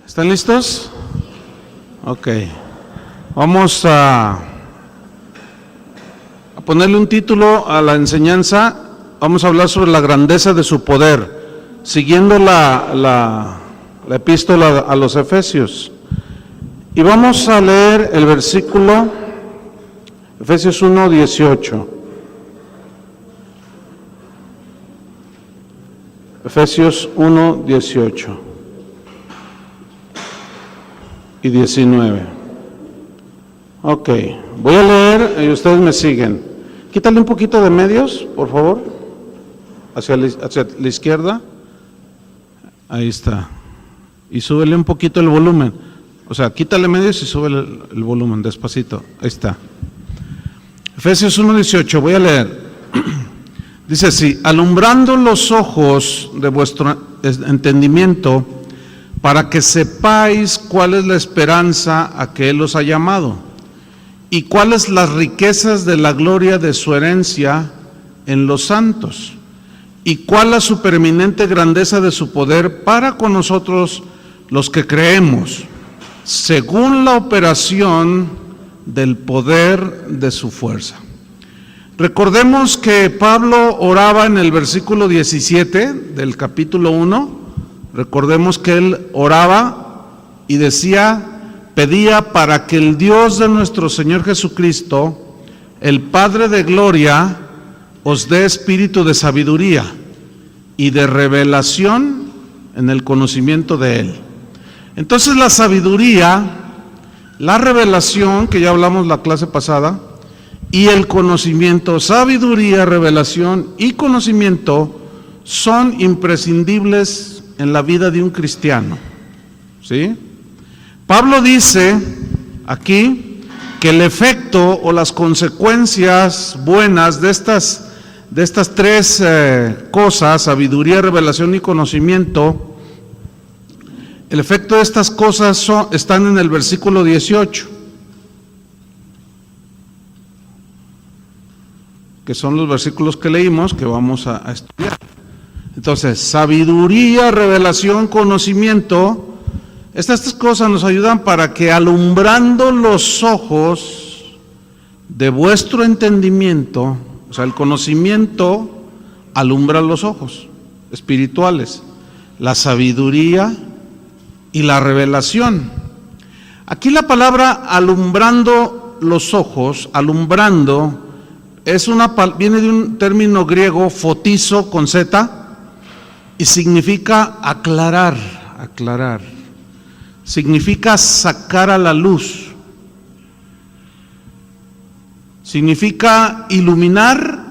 ¿Están listos? Ok. Vamos a ponerle un título a la enseñanza. Vamos a hablar sobre la grandeza de su poder, siguiendo la epístola a los Efesios. Y vamos a leer el versículo Efesios 1:18. Efesios 1:18 y 19. Ok, voy a leer y ustedes me siguen. Quítale un poquito de medios, por favor, hacia la izquierda. Ahí está. Y súbele un poquito el volumen. O sea, quítale medios y súbele el volumen despacito. Ahí está. Efesios 1:18, voy a leer. Dice así: alumbrando los ojos de vuestro entendimiento, para que sepáis cuál es la esperanza a que Él os ha llamado, y cuáles las riquezas de la gloria de su herencia en los santos, y cuál la supereminente grandeza de su poder para con nosotros los que creemos, según la operación del poder de su fuerza. Recordemos que Pablo oraba en el versículo 17 del capítulo 1, recordemos que él oraba y pedía para que el Dios de nuestro Señor Jesucristo, el Padre de gloria, os dé espíritu de sabiduría y de revelación en el conocimiento de Él. Entonces la sabiduría, la revelación, que ya hablamos la clase pasada, y el conocimiento, sabiduría, revelación y conocimiento son imprescindibles en la vida de un cristiano. ¿Sí? Pablo dice aquí que el efecto o las consecuencias buenas de estas tres cosas, sabiduría, revelación y conocimiento, el efecto de estas cosas están en el versículo 18. Que son los versículos que leímos, que vamos a estudiar. Entonces, sabiduría, revelación, conocimiento, estas cosas nos ayudan para que, alumbrando los ojos de vuestro entendimiento, o sea, el conocimiento alumbra los ojos espirituales, la sabiduría y la revelación. Aquí la palabra alumbrando los ojos, alumbrando, viene de un término griego, fotizo con Z, y significa aclarar. Significa sacar a la luz. Significa iluminar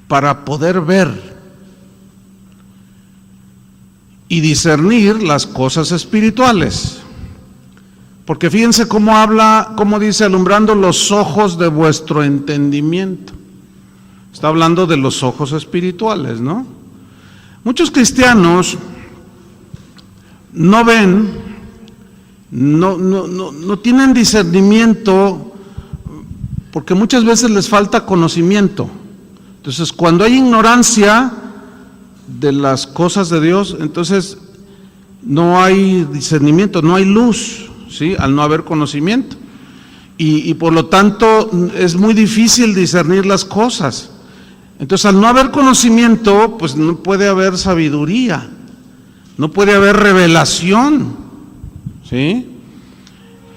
para poder ver y discernir las cosas espirituales. Porque fíjense cómo dice, alumbrando los ojos de vuestro entendimiento. Está hablando de los ojos espirituales, ¿no? Muchos cristianos no ven, no tienen discernimiento, porque muchas veces les falta conocimiento. Entonces, cuando hay ignorancia de las cosas de Dios, entonces no hay discernimiento, no hay luz. ¿Sí? Al no haber conocimiento, y por lo tanto es muy difícil discernir las cosas. Entonces, al no haber conocimiento, pues no puede haber sabiduría, no puede haber revelación. ¿Sí?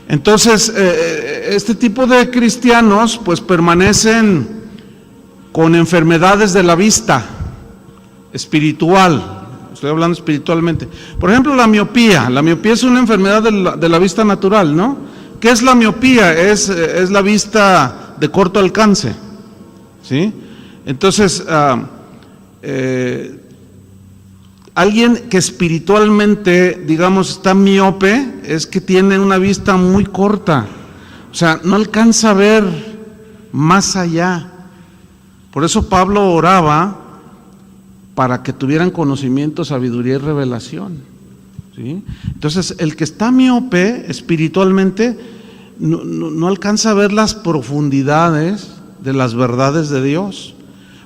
Entonces, este tipo de cristianos pues permanecen con enfermedades de la vista espiritual. Estoy hablando espiritualmente. Por ejemplo, la miopía es una enfermedad de la vista natural, ¿no? ¿Qué es la miopía? Es la vista de corto alcance, ¿sí? Entonces, alguien que espiritualmente, digamos, está miope, es que tiene una vista muy corta, o sea, no alcanza a ver más allá. Por eso Pablo oraba para que tuvieran conocimiento, sabiduría y revelación. ¿Sí? Entonces, el que está miope espiritualmente no alcanza a ver las profundidades de las verdades de Dios.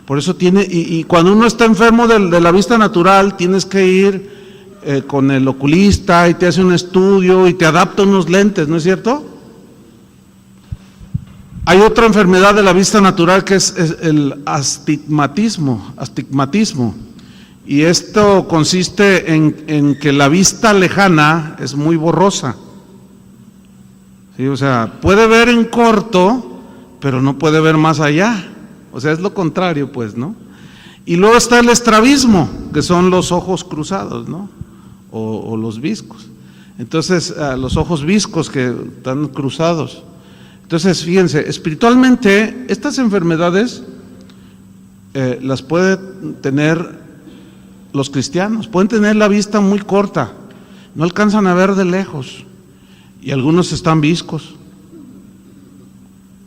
Por eso y cuando uno está enfermo de la vista natural, tienes que ir con el oculista y te hace un estudio y te adapta unos lentes, ¿no es cierto? Hay otra enfermedad de la vista natural que es el astigmatismo, y esto consiste en que la vista lejana es muy borrosa. Sí, o sea, puede ver en corto, pero no puede ver más allá. O sea, es lo contrario, pues, ¿no? Y luego está el estrabismo, que son los ojos cruzados, ¿no? O los viscos. Entonces, los ojos viscos que están cruzados. Entonces, fíjense, espiritualmente, estas enfermedades las pueden tener los cristianos. Pueden tener la vista muy corta, no alcanzan a ver de lejos. Y algunos están viscos.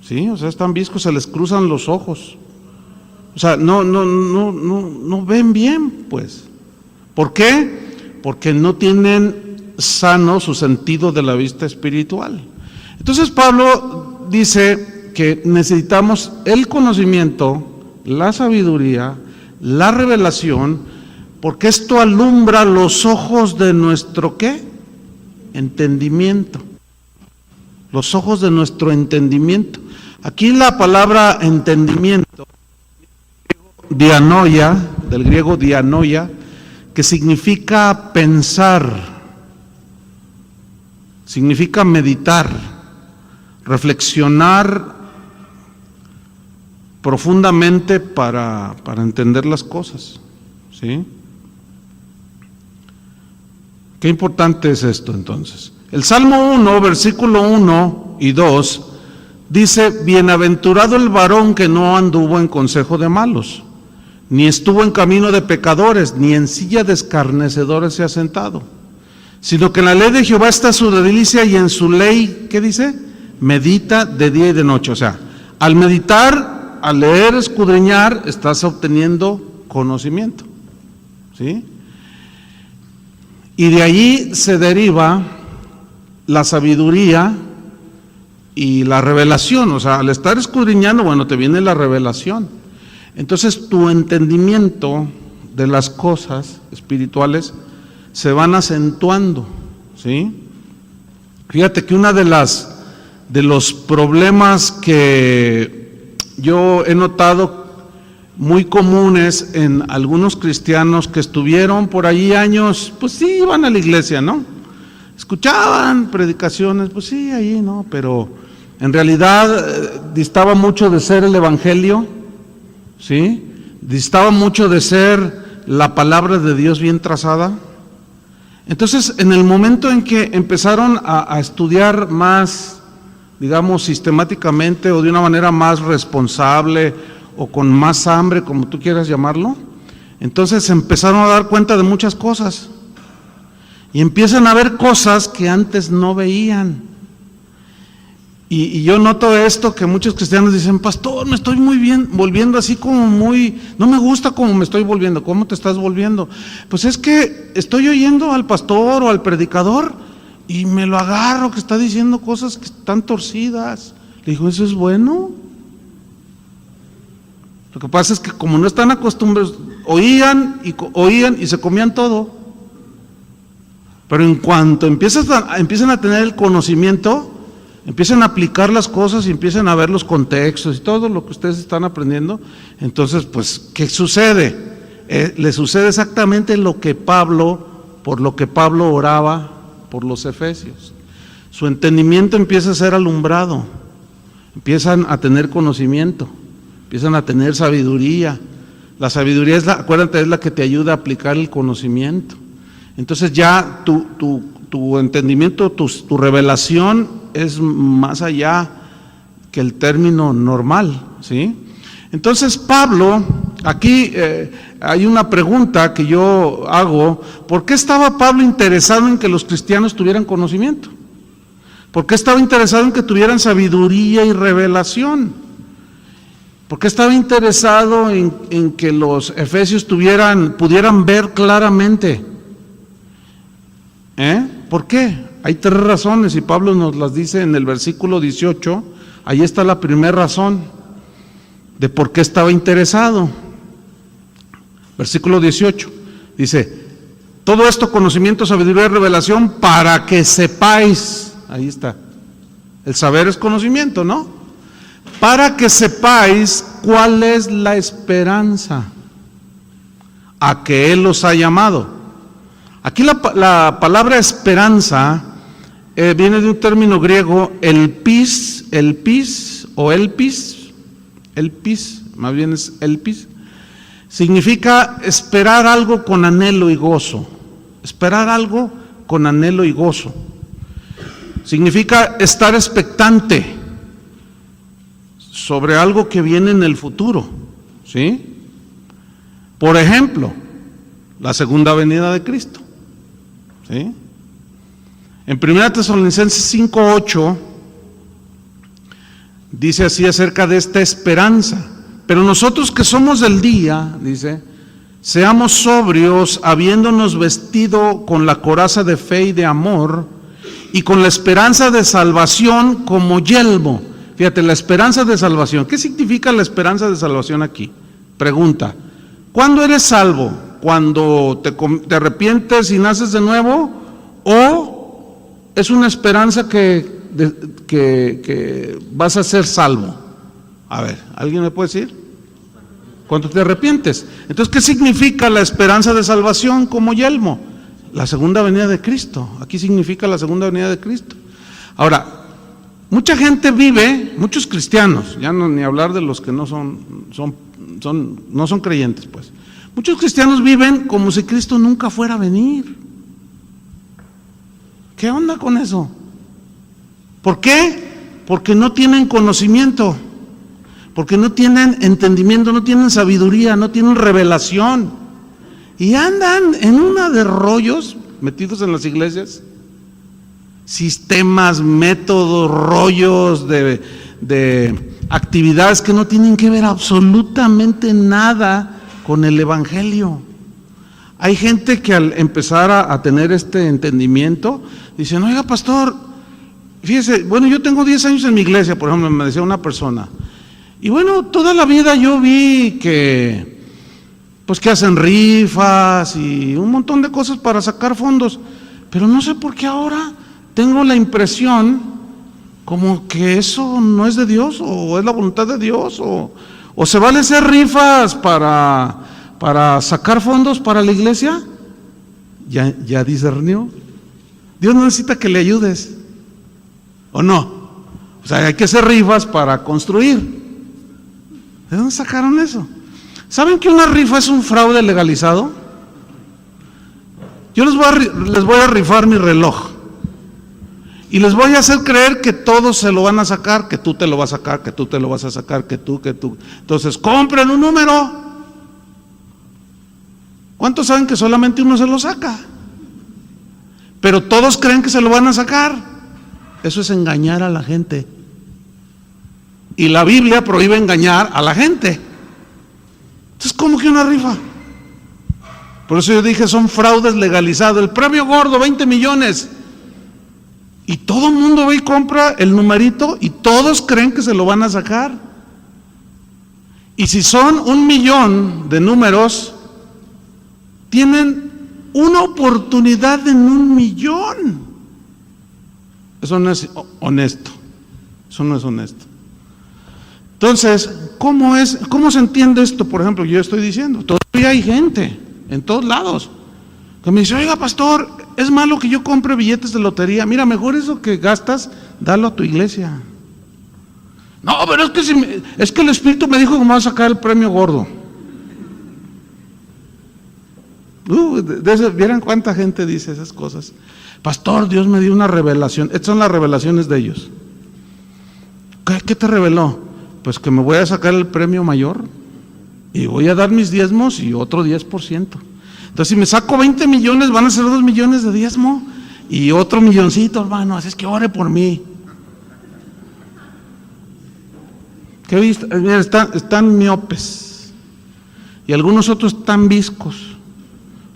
Sí, o sea, están viscos, se les cruzan los ojos. O sea, no ven bien, pues. ¿Por qué? Porque no tienen sano su sentido de la vista espiritual. Entonces Pablo dice que necesitamos el conocimiento, la sabiduría, la revelación, porque esto alumbra los ojos de nuestro ¿qué? Entendimiento. Los ojos de nuestro entendimiento. Aquí la palabra entendimiento, dianoia, del griego dianoia, que significa pensar, significa meditar, reflexionar profundamente para entender las cosas, ¿sí? Qué importante es esto entonces. El Salmo 1, versículo 1 y 2, dice: bienaventurado el varón que no anduvo en consejo de malos, ni estuvo en camino de pecadores, ni en silla de escarnecedores se ha sentado, sino que en la ley de Jehová está su delicia, y en su ley, ¿qué dice? Medita de día y de noche. O sea, al meditar, al leer, escudriñar, estás obteniendo conocimiento, ¿sí? Y de allí se deriva la sabiduría y la revelación. O sea, al estar escudriñando, bueno, te viene la revelación. Entonces tu entendimiento de las cosas espirituales se van acentuando, ¿sí? Fíjate que una de los problemas que yo he notado muy comunes en algunos cristianos que estuvieron por allí años, pues sí, iban a la iglesia, ¿no? Escuchaban predicaciones, pues sí, ahí, ¿no? Pero en realidad distaba mucho de ser el evangelio, ¿sí? Distaba mucho de ser la palabra de Dios bien trazada. Entonces, en el momento en que empezaron a estudiar más, digamos, sistemáticamente o de una manera más responsable o con más hambre, como tú quieras llamarlo, entonces empezaron a dar cuenta de muchas cosas y empiezan a ver cosas que antes no veían. Y yo noto esto, que muchos cristianos dicen: pastor, me estoy muy bien, volviendo así como muy, no me gusta cómo me estoy volviendo. ¿Cómo te estás volviendo? Pues es que estoy oyendo al pastor o al predicador y me lo agarro que está diciendo cosas que están torcidas. Le digo: ¿eso es bueno? Lo que pasa es que como no están acostumbrados, oían y se comían todo. Pero en cuanto empiezan a tener el conocimiento, empiezan a aplicar las cosas y empiezan a ver los contextos y todo lo que ustedes están aprendiendo, entonces, pues, ¿qué sucede? Le sucede exactamente por lo que Pablo oraba por los efesios. Su entendimiento empieza a ser alumbrado, empiezan a tener conocimiento, empiezan a tener sabiduría. La sabiduría acuérdate, es la que te ayuda a aplicar el conocimiento. Entonces ya tu entendimiento, tu revelación es más allá que el término normal, ¿sí? Entonces Pablo, aquí hay una pregunta que yo hago: ¿por qué estaba Pablo interesado en que los cristianos tuvieran conocimiento? ¿Por qué estaba interesado en que tuvieran sabiduría y revelación? ¿Por qué estaba interesado en que los efesios pudieran ver claramente? ¿Por qué? Hay 3 razones y Pablo nos las dice en el versículo 18. Ahí está la primera razón de por qué estaba interesado. Versículo 18 dice: Todo esto, conocimiento, sabiduría y revelación, para que sepáis. Ahí está. El saber es conocimiento, ¿no? Para que sepáis cuál es la esperanza a que Él os ha llamado. Aquí la palabra esperanza viene de un término griego, elpis, más bien es elpis. Significa esperar algo con anhelo y gozo. Esperar algo con anhelo y gozo. Significa estar expectante sobre algo que viene en el futuro, ¿sí? Por ejemplo, la segunda venida de Cristo, ¿sí? En 1 Tesalonicenses 5:8 dice así acerca de esta esperanza: pero nosotros que somos del día, dice, seamos sobrios, habiéndonos vestido con la coraza de fe y de amor, y con la esperanza de salvación como yelmo. Fíjate, la esperanza de salvación. ¿Qué significa la esperanza de salvación aquí? Pregunta: ¿cuándo eres salvo? ¿Cuando te arrepientes y naces de nuevo? ¿O es una esperanza que vas a ser salvo? A ver, ¿alguien me puede decir? Cuando te arrepientes. Entonces, ¿qué significa la esperanza de salvación como yelmo? La segunda venida de Cristo. Aquí significa la segunda venida de Cristo. Ahora, mucha gente vive, muchos cristianos, ya no ni hablar de los que no son creyentes, pues. Muchos cristianos viven como si Cristo nunca fuera a venir. ¿Qué onda con eso? ¿Por qué? Porque no tienen conocimiento, porque no tienen entendimiento, no tienen sabiduría, no tienen revelación, y andan en una de rollos metidos en las iglesias, sistemas, métodos, rollos de actividades que no tienen que ver absolutamente nada con el evangelio. Hay gente que al empezar a tener este entendimiento, dicen: oiga, pastor, fíjese, bueno, yo tengo 10 años en mi iglesia, por ejemplo, me decía una persona, y bueno, toda la vida yo vi que hacen rifas y un montón de cosas para sacar fondos, pero no sé por qué ahora tengo la impresión como que eso no es de Dios, o es la voluntad de Dios, o se vale hacer rifas para sacar fondos para la iglesia. Ya discernió. Dios no necesita que le ayudes, ¿o no? O sea, hay que hacer rifas para construir. ¿De dónde sacaron eso? ¿Saben que una rifa es un fraude legalizado? Yo les voy a rifar mi reloj y les voy a hacer creer que todos se lo van a sacar, que tú te lo vas a sacar, que tú te lo vas a sacar, que tú. Entonces, compren un número. ¿Cuántos saben que solamente uno se lo saca? Pero todos creen que se lo van a sacar. Eso es engañar a la gente. Y la Biblia prohíbe engañar a la gente. Entonces, ¿cómo que una rifa? Por eso yo dije, son fraudes legalizados. El premio gordo, 20 millones. Y todo el mundo va y compra el numerito y todos creen que se lo van a sacar. Y si son 1 millón de números, tienen una oportunidad en 1 millón. Eso no es honesto. Eso no es honesto. Entonces, ¿cómo se entiende esto? Por ejemplo, yo estoy diciendo, todavía hay gente en todos lados que me dice: oiga, pastor, es malo que yo compre billetes de lotería. Mira, mejor eso que gastas, dalo a tu iglesia. No, pero es que el Espíritu me dijo que me va a sacar el premio gordo. ¿Vieran cuánta gente dice esas cosas? Pastor, Dios me dio una revelación. Estas son las revelaciones de ellos. ¿Qué te reveló? Pues que me voy a sacar el premio mayor y voy a dar mis diezmos y otro 10%. Entonces, si me saco 20 millones, van a ser 2 millones de diezmo y otro milloncito, hermano. Así es que ore por mí. ¿Qué viste? Mira, están miopes y algunos otros están viscos.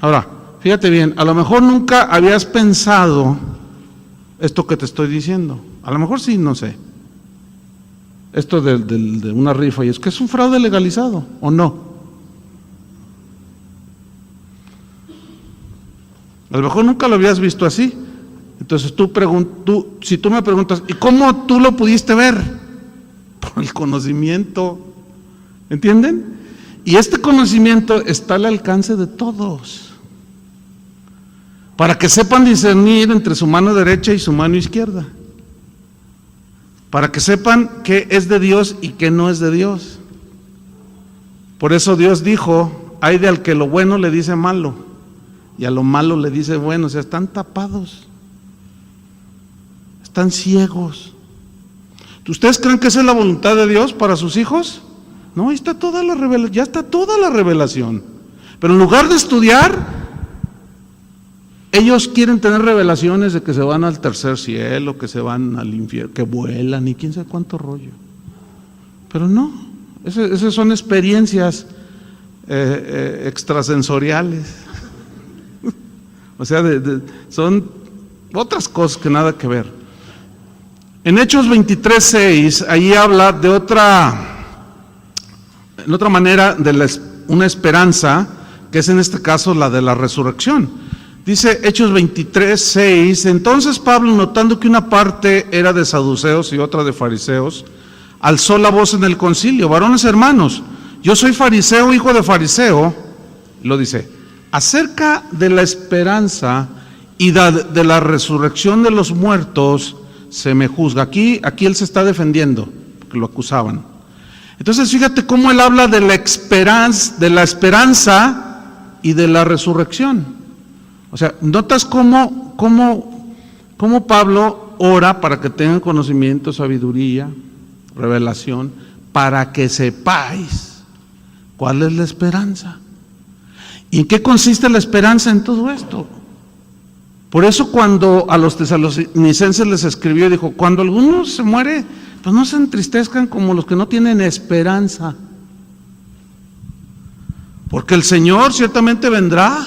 Ahora, fíjate bien, a lo mejor nunca habías pensado esto que te estoy diciendo. A lo mejor sí, no sé. Esto de una rifa, y es que es un fraude legalizado, ¿o no? A lo mejor nunca lo habías visto así. Entonces si tú me preguntas, ¿y cómo tú lo pudiste ver? Por el conocimiento. ¿Entienden? Y este conocimiento está al alcance de todos, para que sepan discernir entre su mano derecha y su mano izquierda, para que sepan qué es de Dios y qué no es de Dios. Por eso Dios dijo, hay de al que lo bueno le dice malo, y a lo malo le dice bueno. O sea, están tapados, están ciegos. ¿Ustedes creen que esa es la voluntad de Dios para sus hijos? No, ahí está toda la revelación, ya está toda la revelación. Pero en lugar de estudiar, ellos quieren tener revelaciones de que se van al tercer cielo, que se van al infierno, que vuelan y quién sabe cuánto rollo. Pero no, esas son experiencias extrasensoriales. O sea, son otras cosas que nada que ver. En Hechos 23:6, ahí habla de otra manera de una esperanza, que es en este caso la de la resurrección. Dice Hechos 23:6, entonces Pablo, notando que una parte era de saduceos y otra de fariseos, alzó la voz en el concilio: varones hermanos, yo soy fariseo, hijo de fariseo, lo dice, acerca de la esperanza y de la resurrección de los muertos se me juzga. Aquí él se está defendiendo, porque lo acusaban. Entonces fíjate cómo él habla de la esperanza y de la resurrección. O sea, notas cómo Pablo ora para que tengan conocimiento, sabiduría, revelación, para que sepáis cuál es la esperanza. ¿Y en qué consiste la esperanza en todo esto? Por eso cuando a los tesalonicenses les escribió, dijo, cuando alguno se muere, pues no se entristezcan como los que no tienen esperanza, porque el Señor ciertamente vendrá,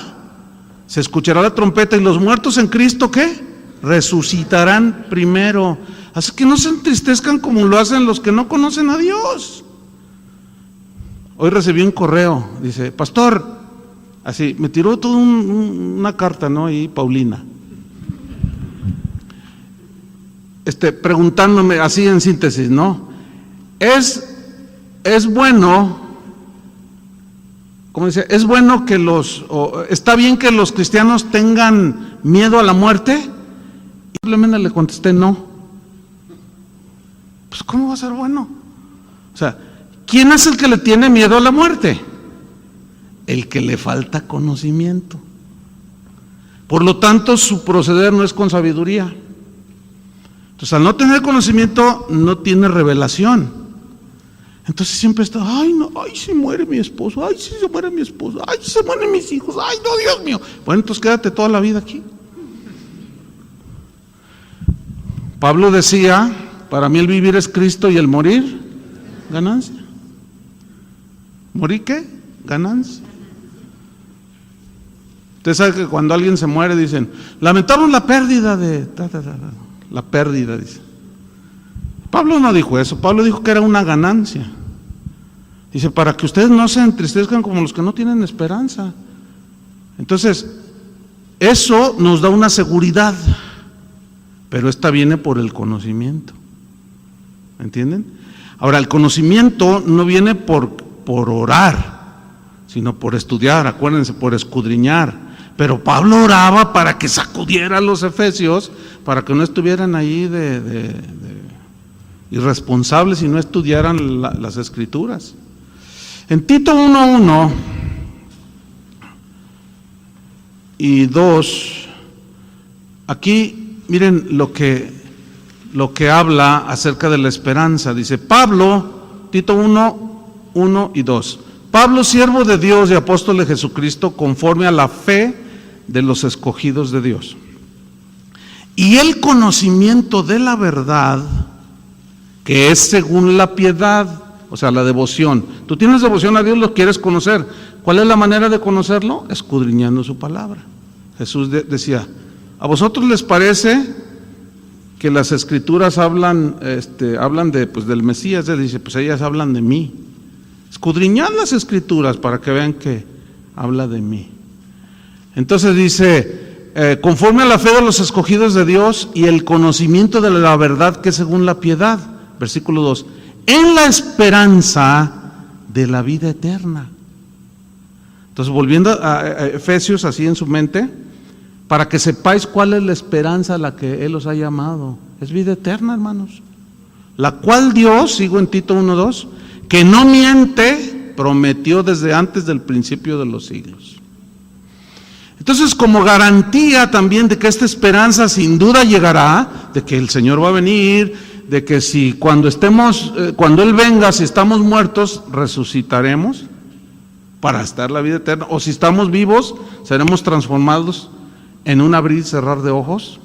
se escuchará la trompeta y los muertos en Cristo, ¿qué? Resucitarán primero. Así que no se entristezcan como lo hacen los que no conocen a Dios. Hoy recibí un correo, dice, pastor, así, me tiró toda una carta, ¿no? Y Paulina, preguntándome, así en síntesis, ¿no? Es bueno, como dice, es bueno que está bien que los cristianos tengan miedo a la muerte. Y simplemente le contesté no. Pues ¿cómo va a ser bueno? O sea, ¿quién es el que le tiene miedo a la muerte? El que le falta conocimiento. Por lo tanto, su proceder no es con sabiduría. Entonces, al no tener conocimiento, no tiene revelación. Entonces siempre está, ay no, ay se muere mi esposo, ay si se muere mi esposo, ay se mueren mis hijos, ay no, Dios mío. Bueno, entonces quédate toda la vida aquí. Pablo decía, para mí el vivir es Cristo y el morir, ganancia. ¿Morir qué? Ganancia. Usted sabe que cuando alguien se muere dicen, lamentamos la pérdida de... La pérdida, dice. Pablo no dijo eso, Pablo dijo que era una ganancia. Dice, para que ustedes no se entristezcan como los que no tienen esperanza. Entonces, eso nos da una seguridad, pero esta viene por el conocimiento. ¿Entienden? Ahora, el conocimiento no viene por orar, sino por estudiar, acuérdense, por escudriñar. Pero Pablo oraba para que sacudiera a los efesios, para que no estuvieran ahí de irresponsables y no estudiaran las escrituras. En Tito 1:1 y 2, aquí miren lo que habla acerca de la esperanza. Dice Pablo, Tito 1:1 y 2. Pablo, siervo de Dios y apóstol de Jesucristo, conforme a la fe de los escogidos de Dios, y el conocimiento de la verdad, que es según la piedad, o sea, la devoción. Tú tienes devoción a Dios, lo quieres conocer. ¿Cuál es la manera de conocerlo? Escudriñando su palabra. Jesús decía, ¿a vosotros les parece que las escrituras hablan del Mesías? Él dice, pues ellas hablan de mí. Escudriñad las escrituras para que vean que habla de mí. Entonces dice, conforme a la fe de los escogidos de Dios y el conocimiento de la verdad que es según la piedad, versículo 2, en la esperanza de la vida eterna. Entonces, volviendo a Efesios así en su mente, para que sepáis cuál es la esperanza a la que Él os ha llamado. Es vida eterna, hermanos. La cual Dios, sigo en Tito 1:2, que no miente, prometió desde antes del principio de los siglos. Entonces, como garantía también de que esta esperanza sin duda llegará, de que el Señor va a venir, de que si cuando Él venga, si estamos muertos, resucitaremos para estar la vida eterna, o si estamos vivos, seremos transformados en un abrir y cerrar de ojos.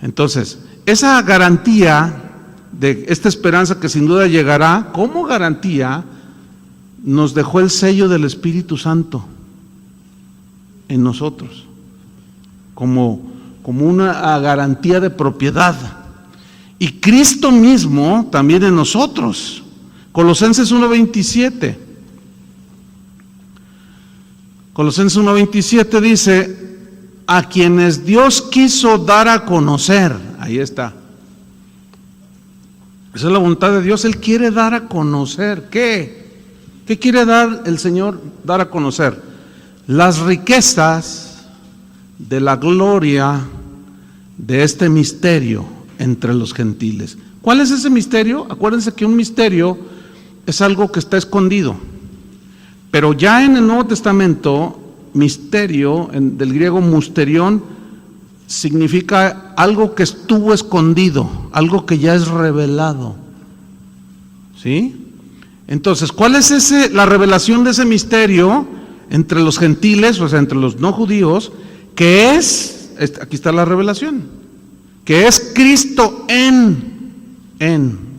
Entonces, esa garantía de esta esperanza que sin duda llegará, como garantía, nos dejó el sello del Espíritu Santo en nosotros, como una garantía de propiedad. Y Cristo mismo también en nosotros. Colosenses 1:27. Colosenses 1:27 dice, a quienes Dios quiso dar a conocer. Ahí está. Esa es la voluntad de Dios. Él quiere dar a conocer. ¿Qué? ¿Qué quiere dar el Señor dar a conocer? Las riquezas de la gloria de este misterio entre los gentiles. ¿Cuál es ese misterio? Acuérdense que un misterio es algo que está escondido. Pero ya en el Nuevo Testamento, misterio, del griego musterión, significa algo que estuvo escondido, algo que ya es revelado. ¿Sí? Entonces, ¿cuál es la revelación de ese misterio entre los gentiles, o sea, entre los no judíos? Que es, aquí está la revelación, que es Cristo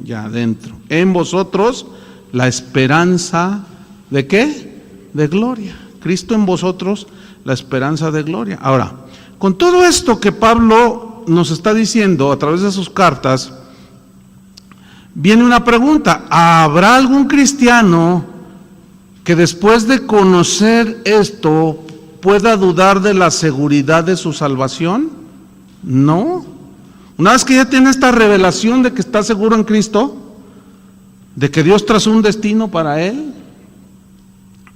ya adentro, en vosotros, la esperanza, ¿de qué? De gloria. Cristo en vosotros, la esperanza de gloria. Ahora, con todo esto que Pablo nos está diciendo a través de sus cartas, viene una pregunta: ¿habrá algún cristiano que después de conocer esto pueda dudar de la seguridad de su salvación? No. Una vez que ya tiene esta revelación de que está seguro en Cristo, de que Dios trazó un destino para él,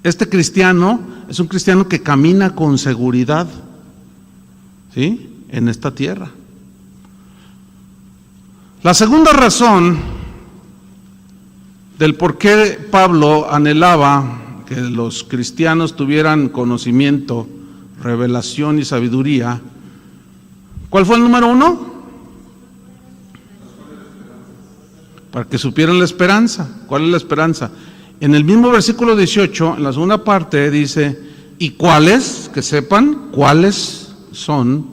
este cristiano es un cristiano que camina con seguridad, ¿sí?, en esta tierra. La segunda razón del por qué Pablo anhelaba que los cristianos tuvieran conocimiento, revelación y sabiduría, ¿cuál fue el número 1? Para que supieran la esperanza. ¿Cuál es la esperanza? En el mismo versículo 18, en la segunda parte, dice, ¿y cuáles? Que sepan cuáles son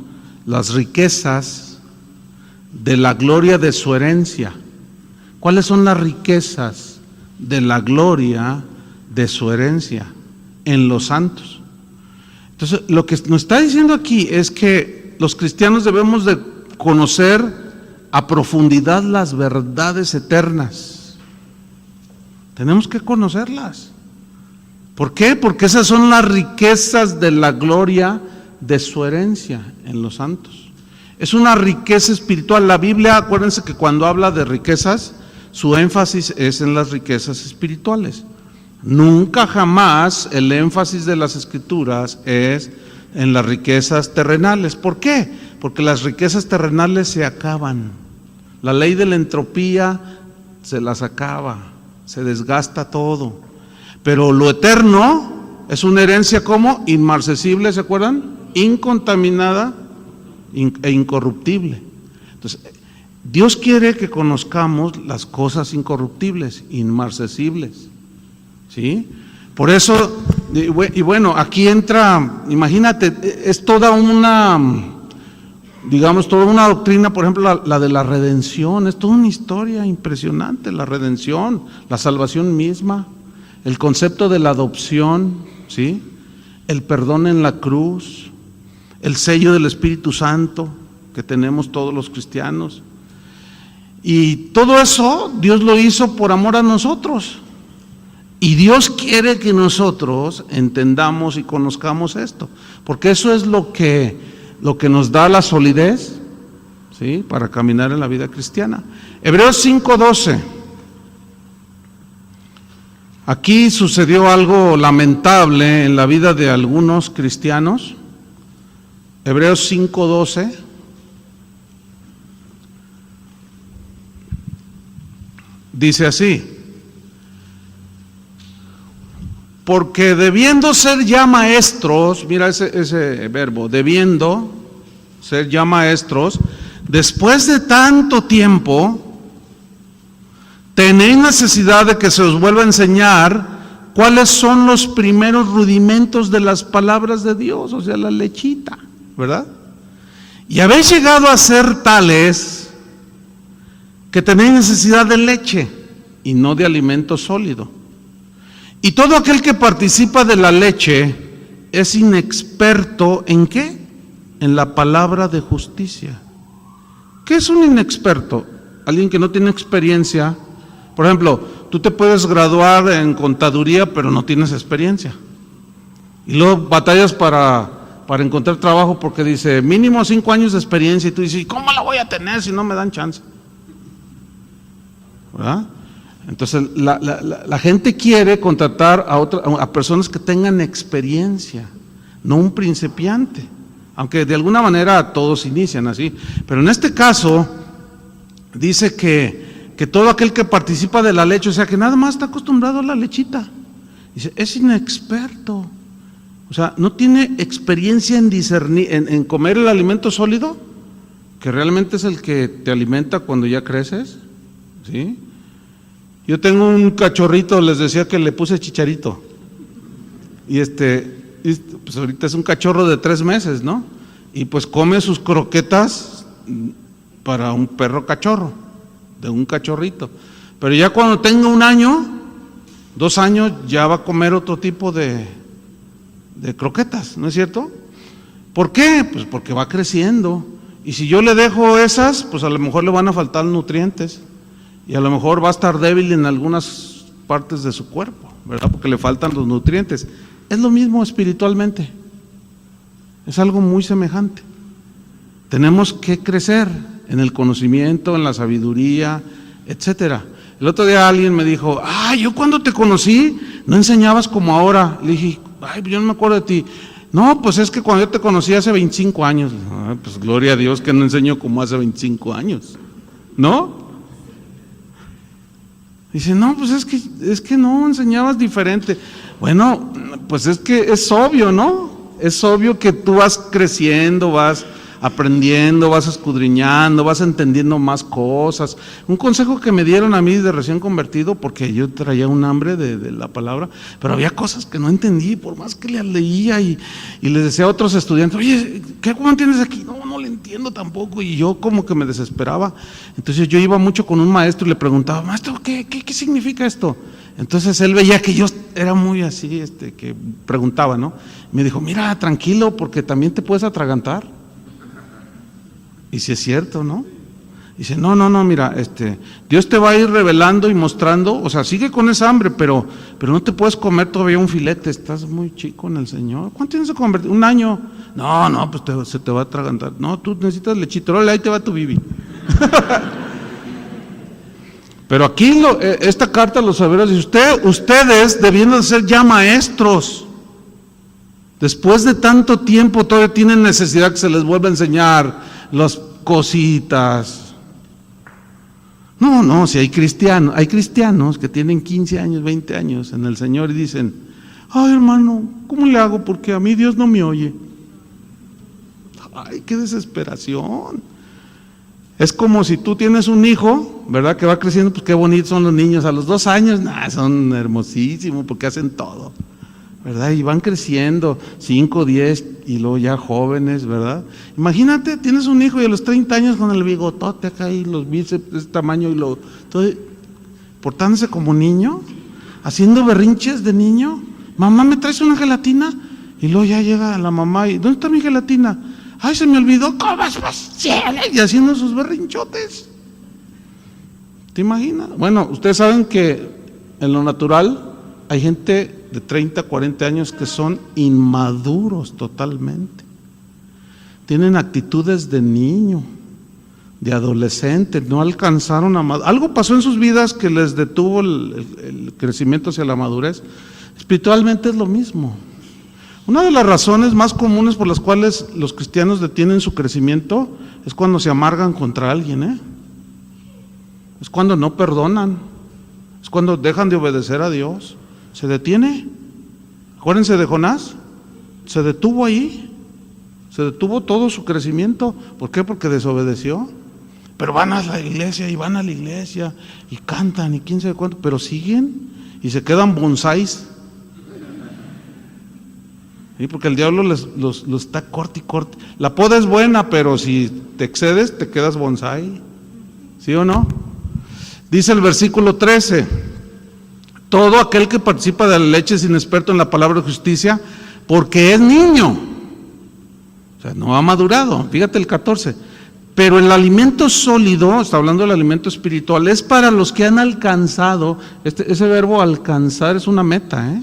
las riquezas de la gloria de su herencia. ¿Cuáles son las riquezas de la gloria de su herencia en los santos? Entonces, lo que nos está diciendo aquí es que los cristianos debemos de conocer a profundidad las verdades eternas. Tenemos que conocerlas. ¿Por qué? Porque esas son las riquezas de la gloria de su herencia en los santos. Es una riqueza espiritual. La Biblia, acuérdense que cuando habla de riquezas, su énfasis es en las riquezas espirituales. Nunca jamás el énfasis de las Escrituras es en las riquezas terrenales. ¿Por qué? Porque las riquezas terrenales se acaban. La ley de la entropía se las acaba, se desgasta todo. Pero lo eterno es una herencia como inmarcesible, ¿se acuerdan? Incontaminada e incorruptible. Entonces, Dios quiere que conozcamos las cosas incorruptibles, inmarcesibles, ¿sí? Por eso, y bueno, aquí entra, imagínate, es toda una, digamos, toda una doctrina, por ejemplo, la de la redención, es toda una historia impresionante, la redención, la salvación misma, el concepto de la adopción, ¿sí?, el perdón en la cruz, el sello del Espíritu Santo que tenemos todos los cristianos. Y todo eso Dios lo hizo por amor a nosotros. Y Dios quiere que nosotros entendamos y conozcamos esto, porque eso es lo que lo que nos da la solidez, ¿sí?, para caminar en la vida cristiana. Hebreos 5:12. Aquí sucedió algo lamentable en la vida de algunos cristianos. Hebreos 5:12. Dice así: porque debiendo ser ya maestros, mira ese verbo, debiendo ser ya maestros, después de tanto tiempo, tenéis necesidad de que se os vuelva a enseñar cuáles son los primeros rudimentos de las palabras de Dios, o sea, la lechita, ¿verdad? Y habéis llegado a ser tales que tenéis necesidad de leche y no de alimento sólido. Y todo aquel que participa de la leche es inexperto ¿en qué? En la palabra de justicia. ¿Qué es un inexperto? Alguien que no tiene experiencia. Por ejemplo, tú te puedes graduar en contaduría, pero no tienes experiencia. Y luego batallas para encontrar trabajo porque dice, mínimo 5 años de experiencia. Y tú dices, ¿cómo la voy a tener si no me dan chance? ¿Verdad? Entonces, la gente quiere contratar a personas que tengan experiencia, no un principiante. Aunque de alguna manera todos inician así. Pero en este caso, dice que todo aquel que participa de la leche, o sea, que nada más está acostumbrado a la lechita, dice, es inexperto. O sea, no tiene experiencia en discernir, en comer el alimento sólido, que realmente es el que te alimenta cuando ya creces, ¿sí? Yo tengo un cachorrito, les decía que le puse Chicharito, y pues ahorita es un cachorro de 3 meses, ¿no? Y pues come sus croquetas para un perro cachorro, de un cachorrito. Pero ya cuando tenga 1 año, 2 años, ya va a comer otro tipo de croquetas, ¿no es cierto? ¿Por qué? Pues porque va creciendo. Y si yo le dejo esas, pues a lo mejor le van a faltar nutrientes. Y a lo mejor va a estar débil en algunas partes de su cuerpo, ¿verdad? Porque le faltan los nutrientes. Es lo mismo espiritualmente. Es algo muy semejante. Tenemos que crecer en el conocimiento, en la sabiduría, etcétera. El otro día alguien me dijo, yo cuando te conocí no enseñabas como ahora. Le dije, yo no me acuerdo de ti. No, pues es que cuando yo te conocí hace 25 años. Pues gloria a Dios que no enseño como hace 25 años. ¿No? Dice, no, pues es que no, enseñabas diferente. Bueno, pues es que es obvio, ¿no? Es obvio que tú vas creciendo, vas aprendiendo, vas escudriñando, vas entendiendo más cosas. Un consejo que me dieron a mí de recién convertido, porque yo traía un hambre de la palabra, pero había cosas que no entendí, por más que le leía y les decía a otros estudiantes, oye, ¿cómo entiendes aquí? No le entiendo tampoco, y yo como que me desesperaba. Entonces yo iba mucho con un maestro y le preguntaba, maestro, ¿qué significa esto? Entonces él veía que yo era muy así, que preguntaba, ¿no? Me dijo, mira, tranquilo, porque también te puedes atragantar. Y si es cierto, ¿no? Dice, no, mira, Dios te va a ir revelando y mostrando, o sea, sigue con esa hambre, pero no te puedes comer todavía un filete, estás muy chico en el Señor. ¿Cuánto tienes que convertir? 1 año. No, pues se te va a atragantar. No, tú necesitas lechito, órale, ahí te va tu bibi. Pero aquí esta carta a los hebreos dice, ustedes debiendo de ser ya maestros. Después de tanto tiempo todavía tienen necesidad que se les vuelva a enseñar las cositas. No, si hay cristianos que tienen 15 años, 20 años en el Señor y dicen, ay hermano, ¿cómo le hago? Porque a mí Dios no me oye. Ay, qué desesperación. Es como si tú tienes un hijo, ¿verdad? Que va creciendo, pues qué bonitos son los niños. A los 2 años, son hermosísimos porque hacen todo, ¿verdad? Y van creciendo, 5, 10, y luego ya jóvenes, ¿verdad? Imagínate, tienes un hijo y a los 30 años con el bigotote acá y los bíceps de este tamaño y todo, portándose como niño, haciendo berrinches de niño. Mamá, ¿me traes una gelatina? Y luego ya llega la mamá y, ¿dónde está mi gelatina? Ay, se me olvidó, ¿cómo es posible? Y haciendo sus berrinchotes. ¿Te imaginas? Bueno, ustedes saben que en lo natural hay gente de 30, 40 años que son inmaduros totalmente. tienen actitudes de niño, de adolescente, no alcanzaron a madurar. Algo pasó en sus vidas que les detuvo el crecimiento hacia la madurez. Espiritualmente es lo mismo. Una de las razones más comunes por las cuales los cristianos detienen su crecimiento es cuando se amargan contra alguien, es cuando no perdonan, es cuando dejan de obedecer a Dios. Se detiene. Acuérdense de Jonás, se detuvo ahí, se detuvo todo su crecimiento. ¿Por qué? Porque desobedeció. Pero van a la iglesia y van a la iglesia y cantan y quién sabe cuánto, pero siguen y se quedan bonsáis. ¿Sí? Porque el diablo los está corte y corte. La poda es buena, pero si te excedes te quedas bonsái. ¿Sí o no? Dice el versículo 13: todo aquel que participa de la leche es inexperto en la palabra de justicia, porque es niño. O sea, no ha madurado. Fíjate el 14. Pero el alimento sólido, está hablando del alimento espiritual, es para los que han alcanzado, ese verbo alcanzar es una meta,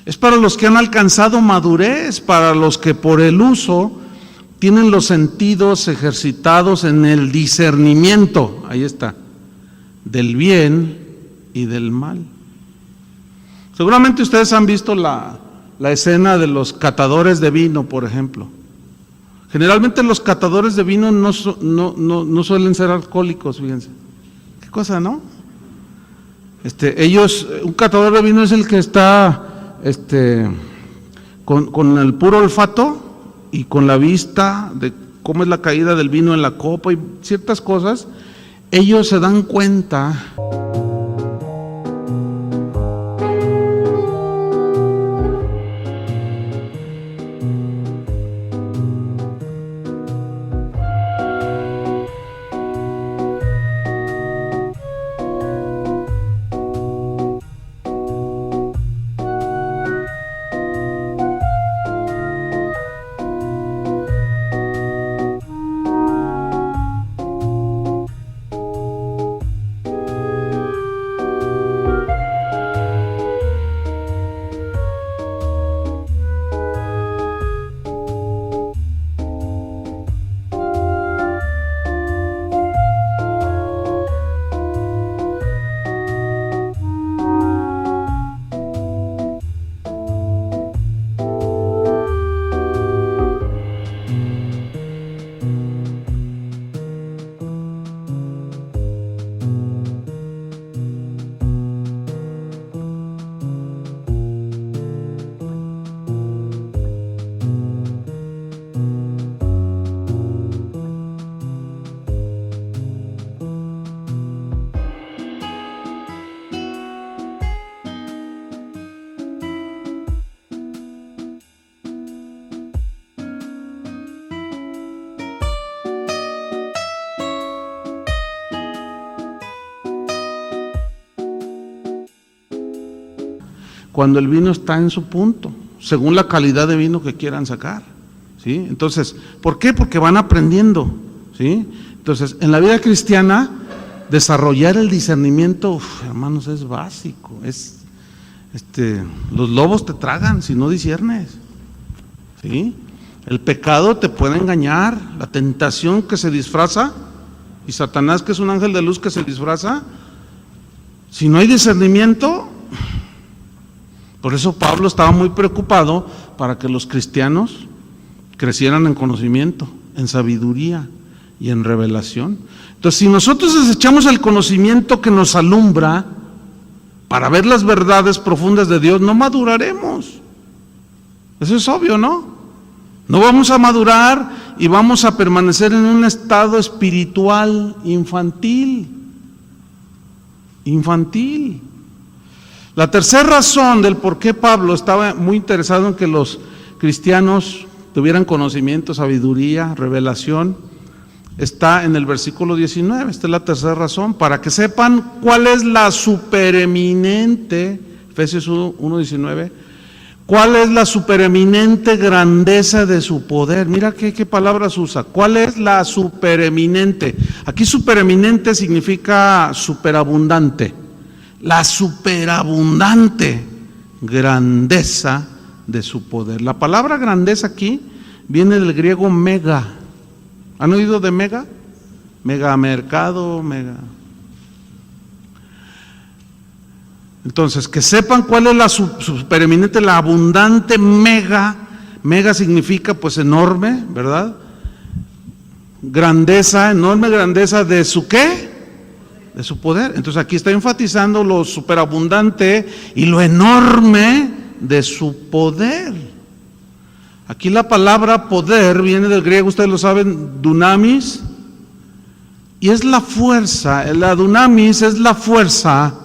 es para los que han alcanzado madurez, para los que por el uso tienen los sentidos ejercitados en el discernimiento, ahí está, del bien y del mal. Seguramente ustedes han visto la escena de los catadores de vino, por ejemplo. Generalmente los catadores de vino no suelen ser alcohólicos, fíjense. ¿Qué cosa, no? Un catador de vino es el que está con el puro olfato y con la vista de cómo es la caída del vino en la copa y ciertas cosas. Ellos se dan cuenta. Cuando el vino está en su punto, según la calidad de vino que quieran sacar, ¿sí? Entonces, ¿por qué? Porque van aprendiendo, ¿sí? Entonces, en la vida cristiana, desarrollar el discernimiento, hermanos, es básico. Los lobos te tragan si no disiernes, ¿sí? El pecado te puede engañar, la tentación que se disfraza, y Satanás, que es un ángel de luz que se disfraza, si no hay discernimiento. Por eso Pablo estaba muy preocupado para que los cristianos crecieran en conocimiento, en sabiduría y en revelación. Entonces, si nosotros desechamos el conocimiento que nos alumbra para ver las verdades profundas de Dios, no maduraremos. Eso es obvio, ¿no? No vamos a madurar y vamos a permanecer en un estado espiritual infantil. La tercera razón del por qué Pablo estaba muy interesado en que los cristianos tuvieran conocimiento, sabiduría, revelación, está en el versículo 19. Esta es la tercera razón, para que sepan cuál es la supereminente, Efesios 1:19, cuál es la supereminente grandeza de su poder. Mira qué palabras usa. ¿Cuál es la supereminente? Aquí supereminente significa superabundante. La superabundante grandeza de su poder. La palabra grandeza aquí viene del griego mega. ¿Han oído de mega? Mega mercado, mega. Entonces, que sepan cuál es la supereminente, la abundante mega. Mega significa pues enorme, ¿verdad? Grandeza, enorme grandeza de su ¿qué? De su poder. Entonces aquí está enfatizando lo superabundante y lo enorme de su poder. Aquí la palabra poder viene del griego, ustedes lo saben, dunamis, y es la fuerza. La dunamis es la fuerza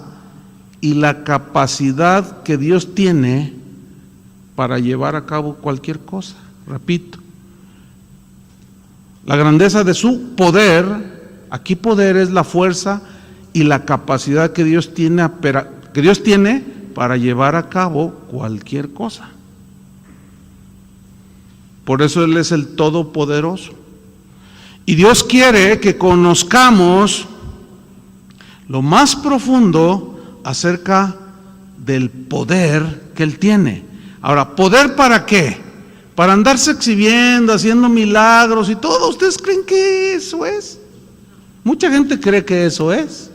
y la capacidad que Dios tiene para llevar a cabo cualquier cosa. Repito, la grandeza de su poder, aquí poder es la fuerza y la capacidad que Dios tiene para llevar a cabo cualquier cosa. Por eso Él es el Todopoderoso. Y Dios quiere que conozcamos lo más profundo acerca del poder que Él tiene. Ahora, ¿poder para qué? Para andarse exhibiendo, haciendo milagros y todo. ¿Ustedes creen que eso es? Mucha gente cree que eso es.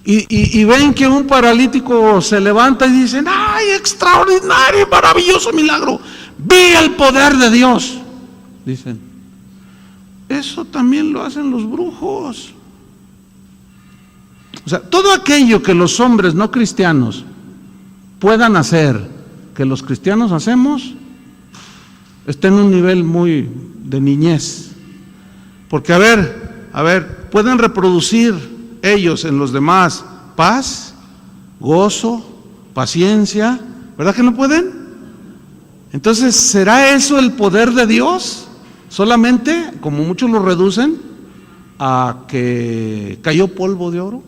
Y ven que un paralítico se levanta y dicen, ¡ay, extraordinario, maravilloso milagro! ¡Vi el poder de Dios! Dicen, eso también lo hacen los brujos. O sea, todo aquello que los hombres no cristianos puedan hacer, que los cristianos hacemos, está en un nivel muy de niñez. Porque a ver, pueden reproducir ellos en los demás paz, gozo, paciencia, ¿verdad que no pueden? Entonces, ¿será eso el poder de Dios? Solamente, como muchos lo reducen, a que cayó polvo de oro,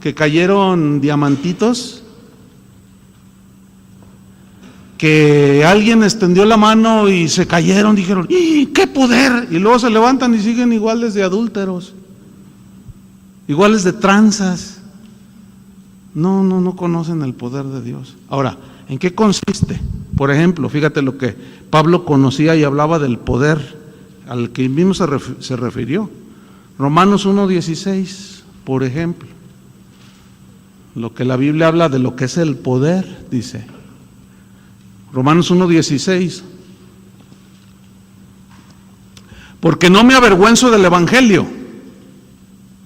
que cayeron diamantitos, que alguien extendió la mano y se cayeron, dijeron, ¡y qué poder! Y luego se levantan y siguen iguales de adúlteros, iguales de tranzas. No conocen el poder de Dios. Ahora, ¿en qué consiste? Por ejemplo, fíjate lo que Pablo conocía y hablaba del poder al que mismo se refirió. Romanos 1:16, por ejemplo. Lo que la Biblia habla de lo que es el poder, dice. Romanos 1:16. Porque no me avergüenzo del Evangelio.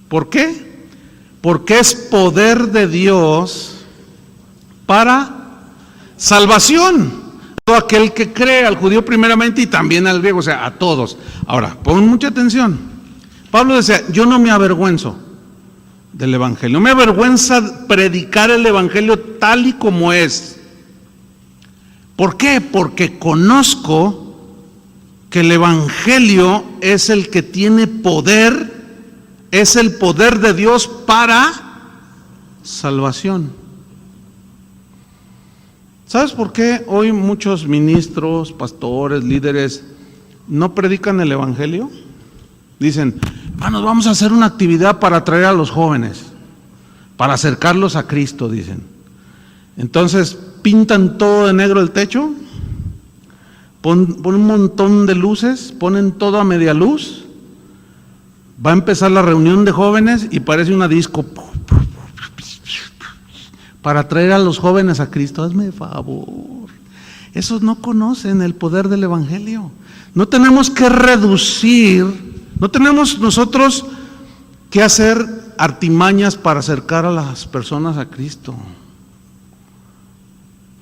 ¿Por qué? Porque es poder de Dios para salvación. Todo aquel que cree, al judío primeramente y también al griego, o sea, a todos. Ahora, pon mucha atención. Pablo decía, yo no me avergüenzo del Evangelio. No me avergüenza predicar el Evangelio tal y como es. ¿Por qué? Porque conozco que el Evangelio es el que tiene poder, es el poder de Dios para salvación. ¿Sabes por qué hoy muchos ministros, pastores, líderes no predican el Evangelio? Dicen, hermanos, vamos a hacer una actividad para atraer a los jóvenes, para acercarlos a Cristo, dicen. Entonces pintan todo de negro el techo, ponen un montón de luces, ponen todo a media luz, va a empezar la reunión de jóvenes y parece una disco, para traer a los jóvenes a Cristo. Hazme favor, esos no conocen el poder del Evangelio. No tenemos que reducir, no tenemos nosotros que hacer artimañas para acercar a las personas a Cristo.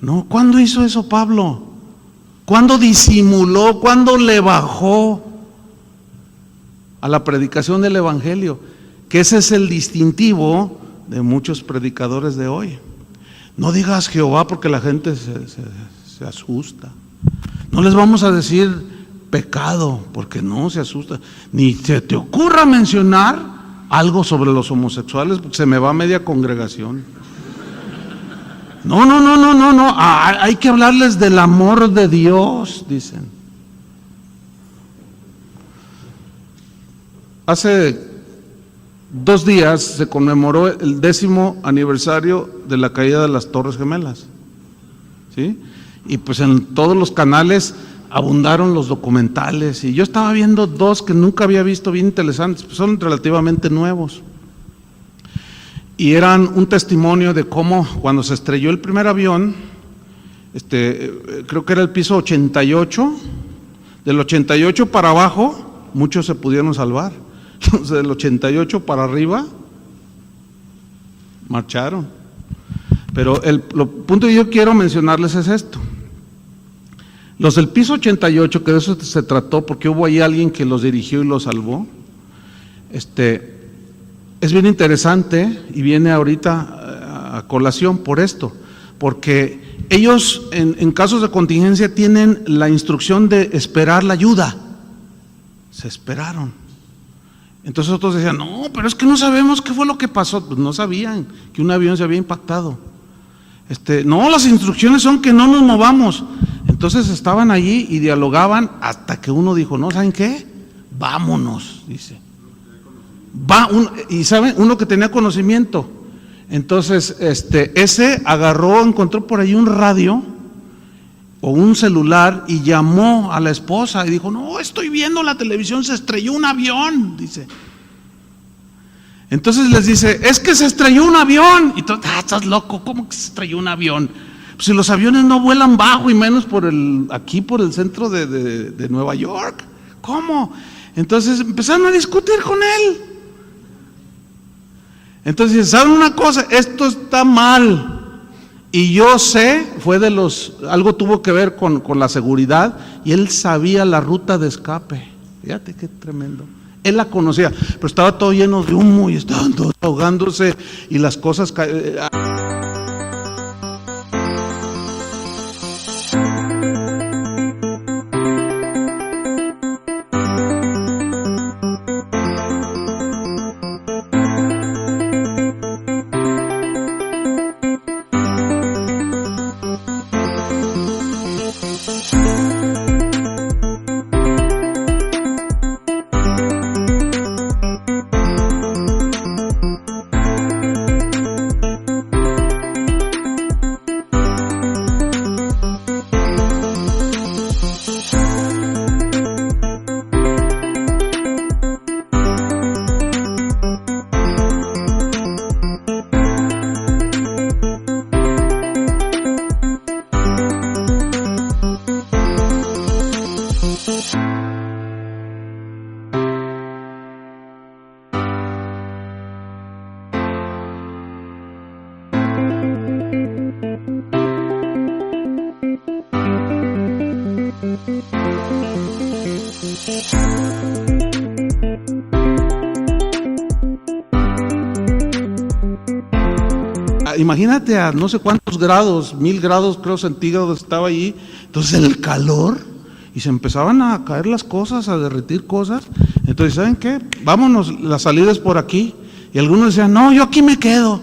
No, ¿cuándo hizo eso Pablo? ¿Cuándo disimuló? ¿Cuándo le bajó a la predicación del Evangelio? Que ese es el distintivo de muchos predicadores de hoy. No digas Jehová porque la gente se asusta. No les vamos a decir pecado porque no se asusta. Ni se te ocurra mencionar algo sobre los homosexuales porque se me va media congregación. No. Hay que hablarles del amor de Dios, dicen. Hace 2 días se conmemoró el 10º aniversario de la caída de las Torres Gemelas, ¿sí? Y pues en todos los canales abundaron los documentales y yo estaba viendo dos que nunca había visto, bien interesantes, pues son relativamente nuevos. Y eran un testimonio de cómo cuando se estrelló el primer avión, creo que era el piso 88, del 88 para abajo, muchos se pudieron salvar. Los del 88 para arriba, marcharon. Pero el punto que yo quiero mencionarles es esto. Los del piso 88, que de eso se trató, porque hubo ahí alguien que los dirigió y los salvó, es bien interesante y viene ahorita a colación por esto, porque ellos en casos de contingencia tienen la instrucción de esperar la ayuda. Se esperaron. Entonces otros decían, no, pero es que no sabemos qué fue lo que pasó. Pues no sabían que un avión se había impactado. No, las instrucciones son que no nos movamos. Entonces estaban allí y dialogaban hasta que uno dijo, no, ¿saben qué? Vámonos, dice. Y saben, uno que tenía conocimiento. Entonces, ese agarró, encontró por ahí un radio o un celular y llamó a la esposa y dijo, no, estoy viendo la televisión, se estrelló un avión, dice. Entonces les dice, es que se estrelló un avión. Y tú, estás loco, ¿cómo que se estrelló un avión? Pues si los aviones no vuelan bajo y menos aquí por el centro de Nueva York. ¿Cómo? Entonces empezaron a discutir con él. Entonces, ¿saben una cosa? Esto está mal. Y yo sé, algo tuvo que ver con la seguridad, y él sabía la ruta de escape. Fíjate qué tremendo. Él la conocía, pero estaba todo lleno de humo y estaban todos ahogándose y las cosas imagínate a no sé cuántos grados, 1000 grados creo centígrados estaba allí, entonces el calor, y se empezaban a caer las cosas, a derretir cosas. Entonces, ¿saben qué? Vámonos, la salida es por aquí. Y algunos decían, no, yo aquí me quedo.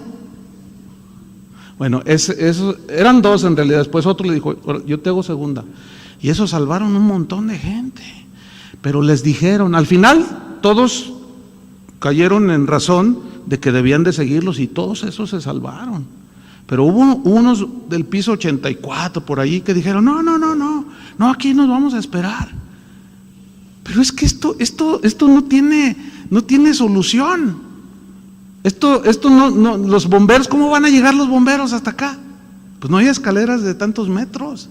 Bueno, eso, eran dos en realidad, después otro le dijo, yo te hago segunda. Y eso salvaron un montón de gente. Pero les dijeron, al final todos cayeron en razón de que debían de seguirlos y todos esos se salvaron. Pero hubo unos del piso 84 por allí que dijeron, no, aquí nos vamos a esperar. Pero es que esto no tiene solución. Esto no, los bomberos, ¿cómo van a llegar los bomberos hasta acá? Pues no hay escaleras de tantos metros.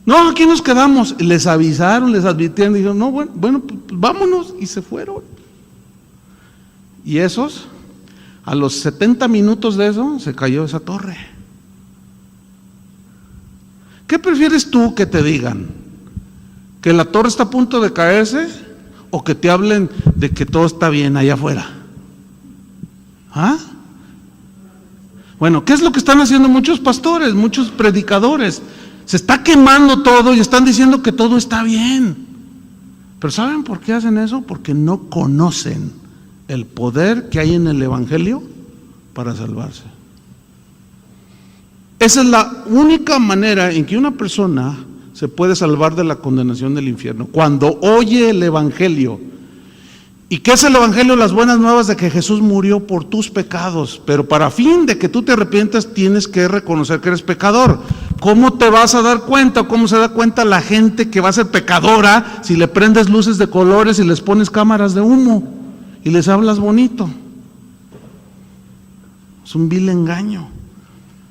No, aquí nos quedamos. Les avisaron, les advirtieron, dijeron, no, bueno, pues vámonos, y se fueron. Y esos, a los 70 minutos de eso, se cayó esa torre. ¿Qué prefieres tú que te digan? ¿Que la torre está a punto de caerse o que te hablen de que todo está bien allá afuera? ¿Ah? Bueno, ¿qué es lo que están haciendo muchos pastores, muchos predicadores? Se está quemando todo y están diciendo que todo está bien. Pero ¿saben por qué hacen eso? Porque no conocen el poder que hay en el Evangelio para salvarse. Esa es la única manera en que una persona se puede salvar de la condenación del infierno, cuando oye el Evangelio. ¿Y qué es el Evangelio? Las buenas nuevas de que Jesús murió por tus pecados, pero para fin de que tú te arrepientas tienes que reconocer que eres pecador. ¿Cómo te vas a dar cuenta? ¿Cómo se da cuenta la gente que va a ser pecadora si le prendes luces de colores y les pones cámaras de humo y les hablas bonito? Es un vil engaño.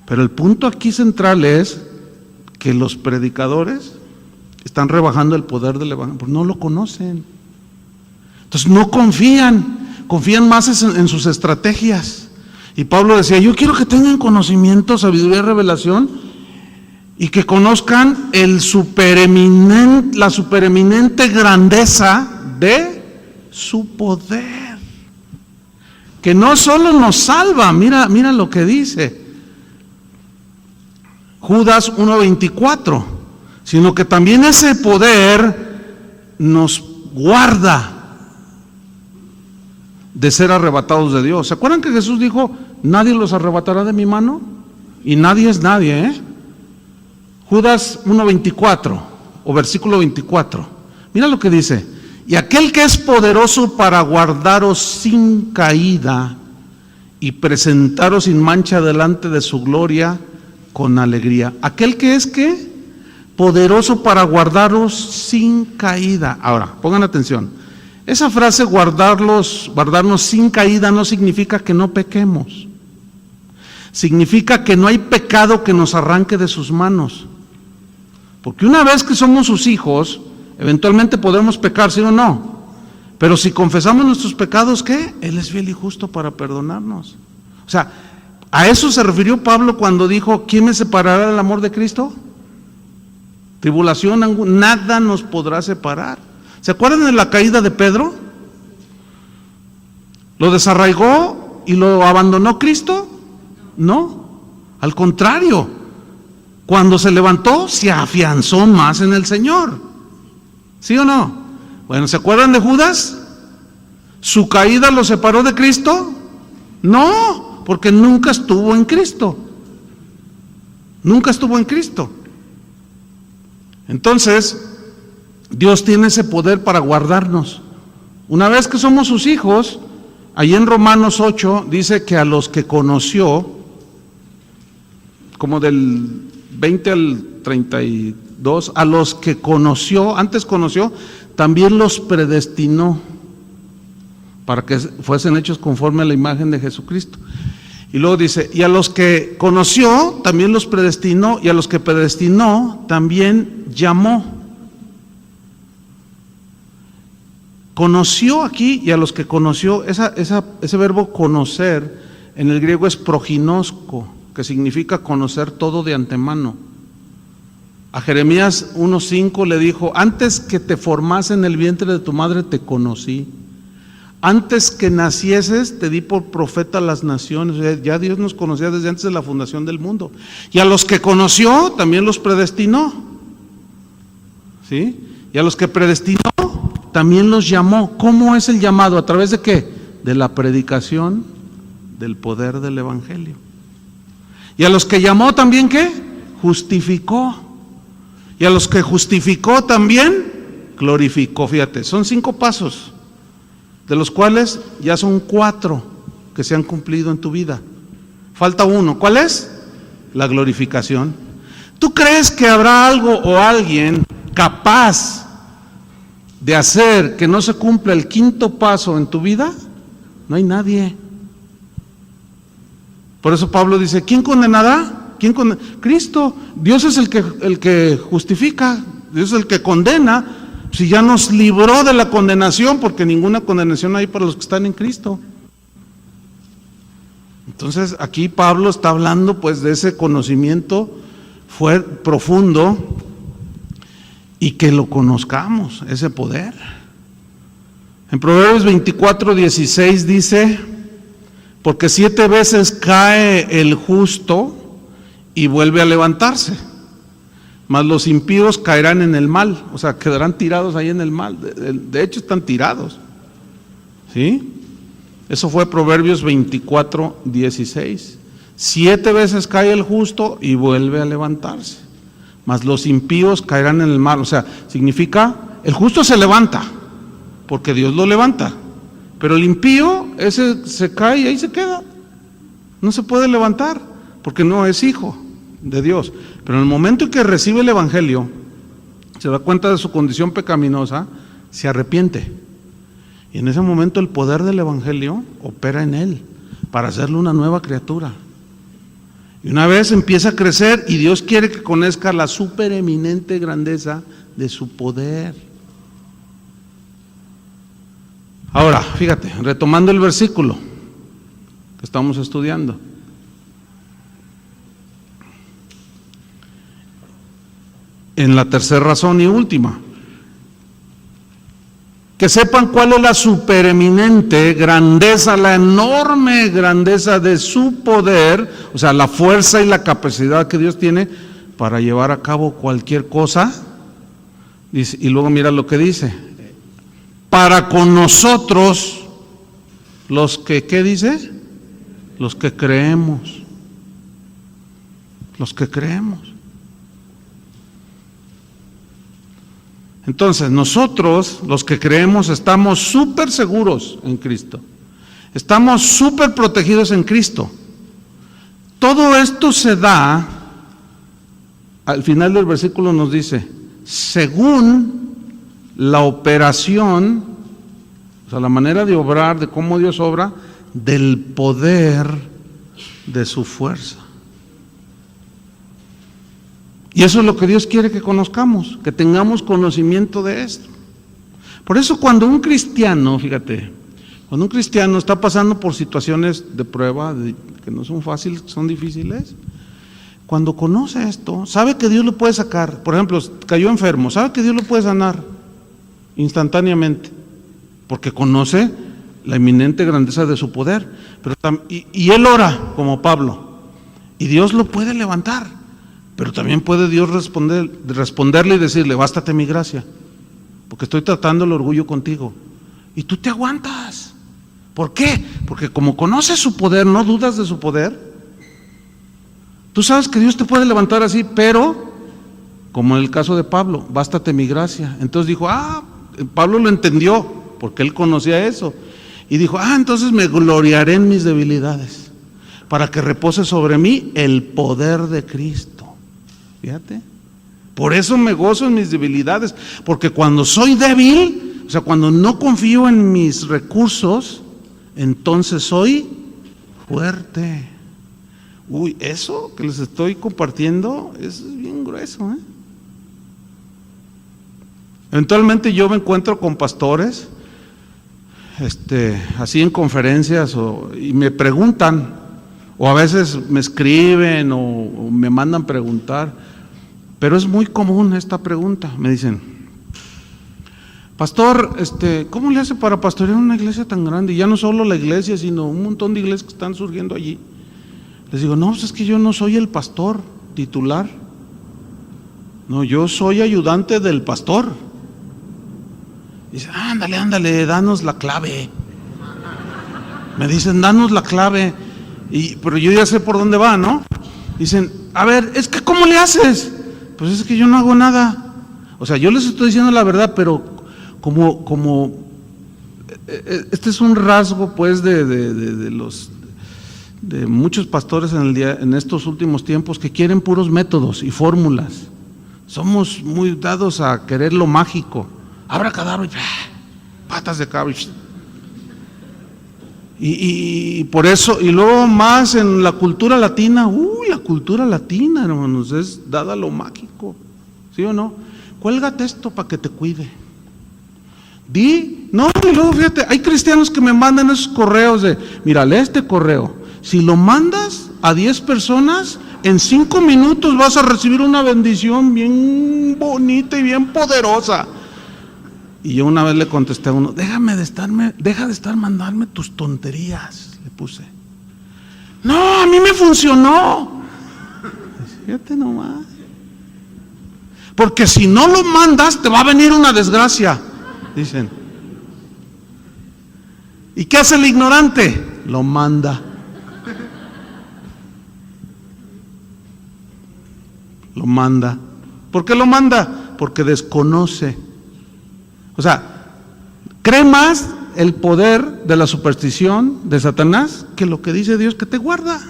Pero el punto aquí central es que los predicadores están rebajando el poder del evangelio, porque no lo conocen. Entonces no confían más en sus estrategias. Y Pablo decía, yo quiero que tengan conocimiento, sabiduría y revelación, y que conozcan la supereminente grandeza de su poder, que no solo nos salva, mira lo que dice Judas 1:24, sino que también ese poder nos guarda de ser arrebatados de Dios. ¿Se acuerdan que Jesús dijo, nadie los arrebatará de mi mano? Y nadie es nadie, ¿eh? Judas 1:24 o versículo 24. Mira lo que dice: y aquel que es poderoso para guardaros sin caída y presentaros sin mancha delante de su gloria con alegría. Aquel que es ¿qué? Poderoso para guardaros sin caída. Ahora, pongan atención. Esa frase guardarnos sin caída no significa que no pequemos. Significa que no hay pecado que nos arranque de sus manos. Porque una vez que somos sus hijos, eventualmente podemos pecar, ¿sí o no? Pero si confesamos nuestros pecados, ¿qué? Él es fiel y justo para perdonarnos. O sea, a eso se refirió Pablo cuando dijo, ¿quién me separará del amor de Cristo? Tribulación, nada nos podrá separar. ¿Se acuerdan de la caída de Pedro? ¿Lo desarraigó y lo abandonó Cristo? No, al contrario. Cuando se levantó, se afianzó más en el Señor. ¿Sí o no? Bueno, ¿se acuerdan de Judas? ¿Su caída lo separó de Cristo? No, porque nunca estuvo en Cristo. Nunca estuvo en Cristo. Entonces, Dios tiene ese poder para guardarnos. Una vez que somos sus hijos, ahí en Romanos 8 dice que a los que conoció, como del 20 al 32, a los que antes conoció, también los predestinó para que fuesen hechos conforme a la imagen de Jesucristo. Y luego dice, y a los que conoció, también los predestinó, y a los que predestinó, también llamó. Conoció aquí, y a los que conoció, ese verbo conocer, en el griego es proginosko, que significa conocer todo de antemano. A Jeremías 1:5 le dijo, antes que te formase en el vientre de tu madre te conocí. Antes que nacieses te di por profeta a las naciones. O sea, ya Dios nos conocía desde antes de la fundación del mundo. Y a los que conoció también los predestinó. ¿Sí? Y a los que predestinó también los llamó. ¿Cómo es el llamado? ¿A través de qué? De la predicación del poder del evangelio. Y a los que llamó también ¿qué? Justificó. Y a los que justificó también glorificó. Fíjate, son 5 pasos, de los cuales ya son 4 que se han cumplido en tu vida. Falta uno. ¿Cuál es? La glorificación. ¿Tú crees que habrá algo o alguien capaz de hacer que no se cumpla el 5.º paso en tu vida? No hay nadie. Por eso Pablo dice, ¿quién condenará? Cristo. Dios es el que justifica, Dios es el que condena. Si ya nos libró de la condenación, porque ninguna condenación hay para los que están en Cristo. Entonces aquí Pablo está hablando pues de ese conocimiento profundo, y que lo conozcamos, ese poder. En Proverbios 24:16 dice, porque 7 veces cae el justo y vuelve a levantarse, mas los impíos caerán en el mal, o sea, quedarán tirados ahí en el mal. De hecho están tirados, ¿sí? Eso fue Proverbios 24:16. 7 veces cae el justo y vuelve a levantarse, mas los impíos caerán en el mal. O sea, significa, el justo se levanta, porque Dios lo levanta, pero el impío, ese se cae y ahí se queda, no se puede levantar, porque no es hijo de Dios. Pero en el momento en que recibe el Evangelio, se da cuenta de su condición pecaminosa, se arrepiente. Y en ese momento el poder del Evangelio opera en él para hacerle una nueva criatura. Y una vez empieza a crecer y Dios quiere que conozca la supereminente grandeza de su poder. Ahora, fíjate, retomando el versículo que estamos estudiando. En la tercera razón y última, que sepan cuál es la supereminente grandeza, la enorme grandeza de su poder, o sea, la fuerza y la capacidad que Dios tiene para llevar a cabo cualquier cosa. Y luego mira lo que dice: para con nosotros, los que, ¿qué dice? Los que creemos. Los que creemos. Entonces, nosotros, los que creemos, estamos súper seguros en Cristo. Estamos súper protegidos en Cristo. Todo esto se da, al final del versículo nos dice, según la operación, o sea, la manera de obrar, de cómo Dios obra, del poder de su fuerza. Y eso es lo que Dios quiere que conozcamos, que tengamos conocimiento de esto. Por eso cuando un cristiano, fíjate, cuando un cristiano está pasando por situaciones de prueba, que no son fáciles, que son difíciles, cuando conoce esto, sabe que Dios lo puede sacar. Por ejemplo, cayó enfermo, sabe que Dios lo puede sanar instantáneamente, porque conoce la eminente grandeza de su poder. Y él ora como Pablo, y Dios lo puede levantar. Pero también puede Dios responderle y decirle, bástate mi gracia, porque estoy tratando el orgullo contigo. Y tú te aguantas. ¿Por qué? Porque como conoces su poder, no dudas de su poder. Tú sabes que Dios te puede levantar así, pero, como en el caso de Pablo, bástate mi gracia. Entonces dijo, Pablo lo entendió, porque él conocía eso. Y dijo, entonces me gloriaré en mis debilidades, para que repose sobre mí el poder de Cristo. Fíjate, por eso me gozo en mis debilidades, porque cuando soy débil, o sea, cuando no confío en mis recursos, entonces soy fuerte. Uy, eso que les estoy compartiendo es bien grueso, ¿eh? Eventualmente yo me encuentro con pastores, así en conferencias, y me preguntan, o a veces me escriben o me mandan preguntar, pero es muy común esta pregunta. Me dicen, pastor, ¿cómo le hace para pastorear una iglesia tan grande? Y ya no solo la iglesia, sino un montón de iglesias que están surgiendo allí. Les digo, no, pues es que yo no soy el pastor titular. No, yo soy ayudante del pastor. Dice, ándale, danos la clave. Me dicen, danos la clave. Pero yo ya sé por dónde va, ¿no? Dicen, a ver, es que ¿cómo le haces? Pues es que yo no hago nada. O sea, yo les estoy diciendo la verdad, pero como este es un rasgo, pues, de muchos pastores en estos últimos tiempos, que quieren puros métodos y fórmulas. Somos muy dados a querer lo mágico. Abracadabra, patas de cabra. Y por eso, y luego más en la cultura latina, la cultura latina, hermanos, es dada a lo mágico, ¿sí o no? Cuélgate esto para que te cuide. Y luego fíjate, hay cristianos que me mandan esos correos de, mira, lee este correo, si lo mandas a 10 personas, en 5 minutos vas a recibir una bendición bien bonita y bien poderosa. Y yo una vez le contesté a uno, deja de estar mandarme tus tonterías, le puse. No, a mí me funcionó. Fíjate nomás. Porque si no lo mandas, te va a venir una desgracia, dicen. ¿Y qué hace el ignorante? Lo manda. Lo manda. ¿Por qué lo manda? Porque desconoce. O sea, cree más el poder de la superstición de Satanás que lo que dice Dios que te guarda.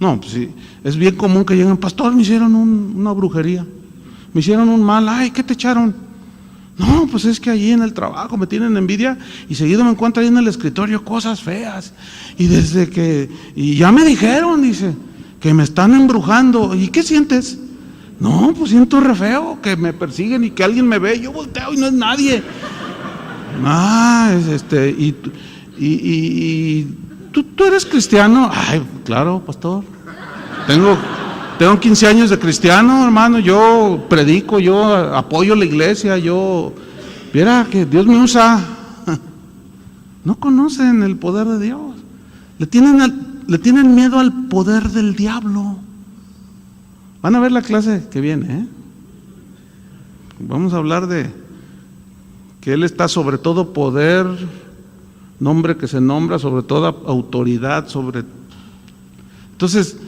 No, pues sí, es bien común que lleguen, pastor, me hicieron una brujería, me hicieron un mal, ay, ¿qué te echaron? No, pues es que allí en el trabajo me tienen envidia y seguido me encuentro ahí en el escritorio cosas feas. Y ya me dijeron, dice, que me están embrujando. ¿Y qué sientes? No, pues siento re feo, que me persiguen y que alguien me ve, yo volteo y no es nadie. ¿Tú eres cristiano? Ay, claro, pastor. Tengo 15 años de cristiano, hermano, yo predico, yo apoyo la iglesia, viera que Dios me usa. No conocen el poder de Dios, le tienen miedo al poder del diablo. Van a ver la clase que viene, ¿eh? Vamos a hablar de que Él está sobre todo poder, nombre que se nombra, sobre toda autoridad, Entonces,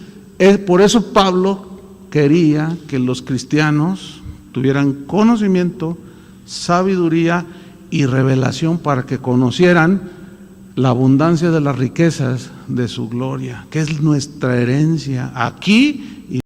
por eso Pablo quería que los cristianos tuvieran conocimiento, sabiduría y revelación para que conocieran la abundancia de las riquezas de su gloria, que es nuestra herencia aquí y